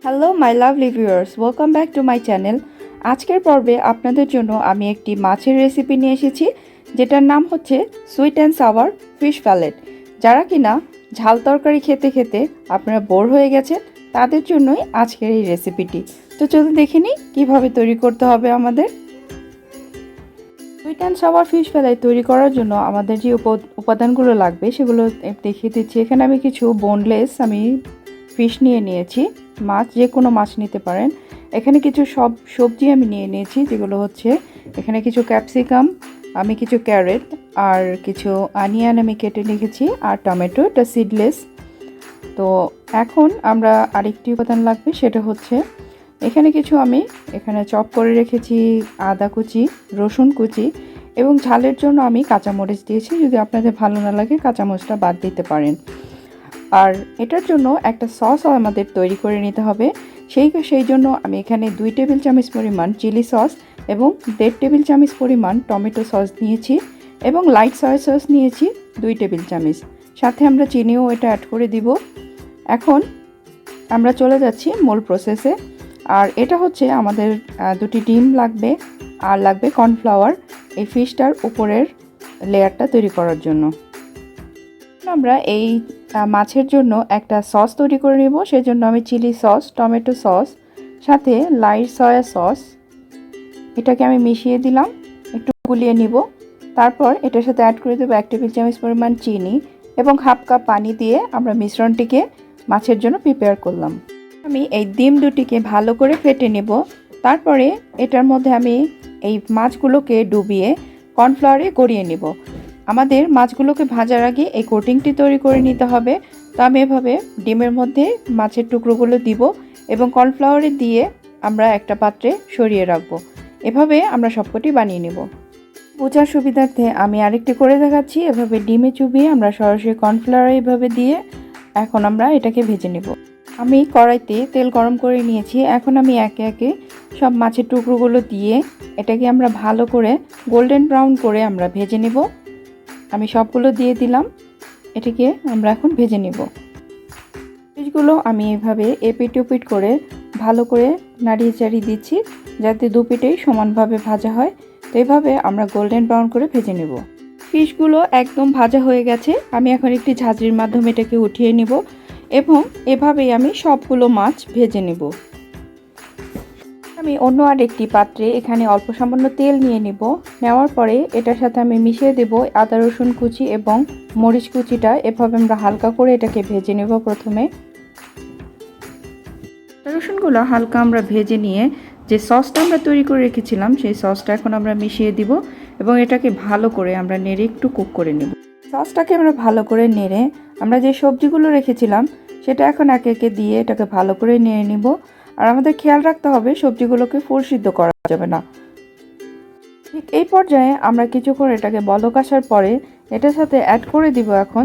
Hello my lovely viewers, welcome back to my channel. আজকের পর্বে আপনাদের জন্য আমি একটি মাছের রেসিপি নিয়ে এসেছি, যেটার নাম হচ্ছে sweet and sour fish palette. যারা কিনা ঝাল তরকারি খেতে খেতে আপনারা বোর হয়ে গেছেন, তাদের জন্যই আজকের এই রেসিপিটি। তো চলুন দেখে নিই কীভাবে তৈরি করতে হবে আমাদের। Sweet and sour fish palette তৈরি করার জন্য আমাদের যে উপাদানগুলো লাগবে সেগুলো দেখিয়ে দিচ্ছি। এখানে আমি কিছু বোনলেস ফিশ নিয়ে নিয়েছি, মাছ যে কোনো মাছ নিতে পারেন। এখানে কিছু সবজি আমি নিয়ে নিয়েছি, যেগুলো হচ্ছে এখানে কিছু ক্যাপসিকাম, আমি কিছু ক্যারেট আর কিছু অনিয়ন আমি কেটে রেখেছি, আর টমেটো, এটা সিডলেস। তো এখন আমরা আরেকটি উপাদান লাগবে, সেটা হচ্ছে এখানে কিছু আমি চপ করে রেখেছি আদা কুচি, রসুন কুচি, এবং ঝালের জন্য আমি কাঁচামরিচ দিয়েছি। যদি আপনাদের ভালো না লাগে কাঁচামরিচটা বাদ দিতে পারেন। আর এটার জন্য একটা সস আমাদের তৈরি করে নিতে হবে। সেই জন্য আমি এখানে 2 টেবিল চামচ পরিমাণ চিলি সস এবং 1.5 টেবিল চামচ পরিমাণ টমেটো সস নিয়েছি, এবং লাইট সয়া সস নিয়েছি 2 টেবিল চামচ। সাথে আমরা চিনিও এটা অ্যাড করে দিব। এখন আমরা চলে যাচ্ছি মূল প্রসেসে। আর এটা হচ্ছে আমাদের 2টি ডিম লাগবে, আর লাগবে কর্নফ্লাওয়ার এই ফিশটার উপরের লেয়ারটা তৈরি করার জন্য। আমরা এই মাছের জন্য একটা সস তৈরি করে নেব। সেজন্য আমি চিলি সস, টমেটো সস, সাথে লাইট সয়া সস এটাকে আমি মিশিয়ে দিলাম, একটু গুলিয়ে নিব। তারপর এটার সাথে অ্যাড করে দেবো 1 টেবিল চামচ পরিমাণ চিনি এবং হাফ কাপ পানি দিয়ে আমরা মিশ্রণটিকে মাছের জন্য প্রিপেয়ার করলাম। আমি এই ডিম দুটিকে ভালো করে ফেটে নেব। তারপরে এটার মধ্যে আমি এই মাছগুলোকে ডুবিয়ে কর্নফ্লাওয়ারে গড়িয়ে নেব। আমাদের মাছগুলোকে ভাজার আগে এই কোটিংটি তৈরি করে নিতে হবে। তো আমি এভাবে ডিমের মধ্যে মাছের টুকরোগুলো দিব এবং কর্নফ্লাওয়ারে দিয়ে আমরা একটা পাত্রে সরিয়ে রাখবো। এভাবে আমরা সবকটি বানিয়ে নেব। বোঝার সুবিধার্থে আমি আরেকটি করে দেখাচ্ছি। এভাবে ডিমে চুবিয়ে আমরা সরাসরি কর্নফ্লাওয়ারে এভাবে দিয়ে এখন আমরা এটাকে ভেজে নেব। আমি কড়াইতে তেল গরম করে নিয়েছি। এখন আমি একে একে সব মাছের টুকরোগুলো দিয়ে এটাকে আমরা ভালো করে গোল্ডেন ব্রাউন করে আমরা ভেজে নেব। আমি সবগুলো দিয়ে দিলাম, এটাকে আমরা এখন ভেজে নেব। ফিশগুলো আমি এভাবে এপিট ওপিট করে ভালো করে নাড়িয়ে চাড়িয়ে দিচ্ছি, যাতে দুপিটেই সমানভাবে ভাজা হয়। তো এইভাবে আমরা গোল্ডেন ব্রাউন করে ভেজে নেব। ফিশগুলো একদম ভাজা হয়ে গেছে। আমি এখন একটি ঝাঁঝরির মাধ্যমে এটাকে উঠিয়ে নেব এবং এভাবেই আমি সবগুলো মাছ ভেজে নেব। আমি অন্য আরেকটি পাত্রে এখানে অল্প সামান্য তেল নিয়ে নেব। নেওয়ার পরে এটার সাথে আমি মিশিয়ে দেব আদা রসুন কুচি এবং মরিচ কুচিটা। এভাবে আমরা হালকা করে এটাকে ভেজে নেব। প্রথমে আদা রসুনগুলো হালকা আমরা ভেজে নিয়ে যে সসটা আমরা তৈরি করে রেখেছিলাম সেই সসটা এখন আমরা মিশিয়ে দিব এবং এটাকে ভালো করে আমরা নেড়ে একটু কুক করে নেব। সসটাকে আমরা ভালো করে নেড়ে আমরা যে সবজিগুলো রেখেছিলাম সেটা এখন একে একে দিয়ে এটাকে ভালো করে নেড়ে নিব। আর আমাদের খেয়াল রাখতে হবে সবজিগুলোকে ফুল সিদ্ধ করা যাবে না। ঠিক এই পর্যায়ে আমরা কিছুক্ষণ এটাকে বলক আসার পরে এটার সাথে অ্যাড করে দিব এখন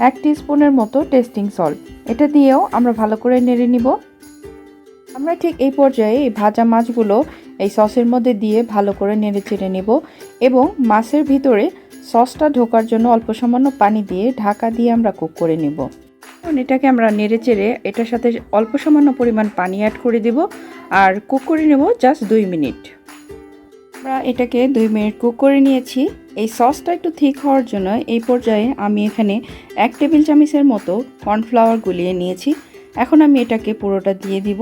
1 টিস্পুনের মতো টেস্টিং সল্ট। এটা দিয়েও আমরা ভালো করে নেড়ে নিব। আমরা ঠিক এই পর্যায়ে এই ভাজা মাছগুলো এই সসের মধ্যে দিয়ে ভালো করে নেড়ে চেড়ে নেব এবং মাছের ভিতরে সসটা ঢোকার জন্য অল্প সামান্য পানি দিয়ে ঢাকা দিয়ে আমরা কুক করে নেব। এটাকে আমরা নেড়ে চেড়ে এটার সাথে অল্প সামান্য পরিমাণ পানি অ্যাড করে দেব আর কুক করে নেব জাস্ট 2 মিনিট। আমরা এটাকে 2 মিনিট কুক করে নিয়েছি। এই সসটা একটু ঠিক হওয়ার জন্য এই পর্যায়ে আমি এখানে 1 টেবিল চামচের মতো কর্নফ্লাওয়ার গুলিয়ে নিয়েছি। এখন আমি এটাকে পুরোটা দিয়ে দিব।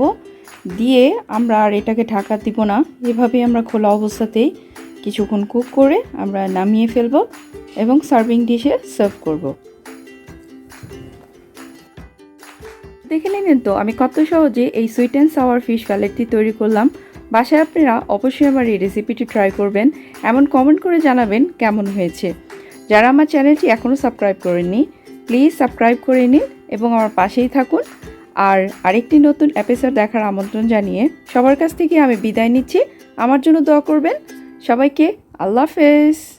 দিয়ে আমরা আর এটাকে ঢাকা দিব না, এভাবেই আমরা খোলা অবস্থাতেই কিছুক্ষণ কুক করে আমরা নামিয়ে ফেলব এবং সার্ভিং ডিশে সার্ভ করব। দেখে নিলেন তো আমি কত সহজে এই সুইট অ্যান্ড সাওয়ার ফিশ প্যালেটটি তৈরি করলাম। বাসায় আপনারা অবশ্যই আমার এই রেসিপিটি ট্রাই করবেন, এমন কমেন্ট করে জানাবেন কেমন হয়েছে। যারা আমার চ্যানেলটি এখনও সাবস্ক্রাইব করেননি প্লিজ সাবস্ক্রাইব করে নিন এবং আমার পাশেই থাকুন। আর আরেকটি নতুন এপিসোড দেখার আমন্ত্রণ জানিয়ে সবার কাছ থেকে আমি বিদায় নিচ্ছি। আমার জন্য দোয়া করবেন। সবাইকে আল্লাহ হাফেজ।